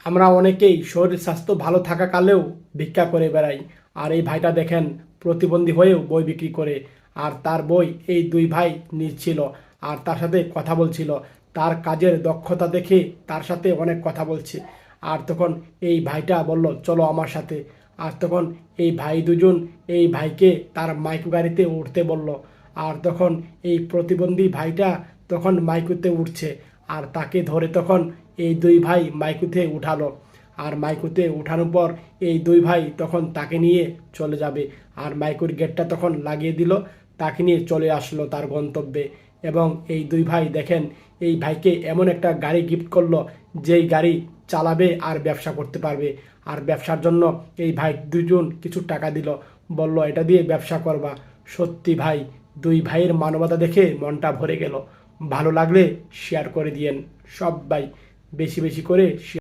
আমরা অনেকেই শরীর স্বাস্থ্য ভালো থাকাকালেও ভিক্ষা করে বেড়াই। আর এই ভাইটা দেখেন প্রতিবন্ধী হয়েও বই বিক্রি করে। আর তার বই এই দুই ভাই নিচ্ছিল আর তার সাথে কথা বলছিল। তার কাজের দক্ষতা দেখে তার সাথে অনেক কথা বলছে। আর তখন এই ভাইটা বলল চলো আমার সাথে। আর তখন এই ভাই দুজন এই ভাইকে তার মাইক্রো গাড়িতে উঠতে বলল। আর তখন এই প্রতিবন্ধী ভাইটা তখন মাইকুতে উঠছে। আর তাকে ধরে তখন এই দুই ভাই মাইকুতে উঠালো। আর মাইকুতে উঠানোর পর এই দুই ভাই তখন তাকে নিয়ে চলে যাবে। আর মাইকুর গেটটা তখন লাগিয়ে দিল, তাকে নিয়ে চলে আসলো তার গন্তব্যে। এবং এই দুই ভাই দেখেন এই ভাইকে এমন একটা গাড়ি গিফট করলো, যেই গাড়ি চালাবে আর ব্যবসা করতে পারবে। আর ব্যবসার জন্য এই ভাই দুজন কিছু টাকা দিল, বলল এটা দিয়ে ব্যবসা করবা। সত্যি ভাই, দুই ভাইয়ের মানবতা দেখে মনটা ভরে গেল। ভালো লাগলে শেয়ার করে দিয়েন সবাই, বেশি বেশি করে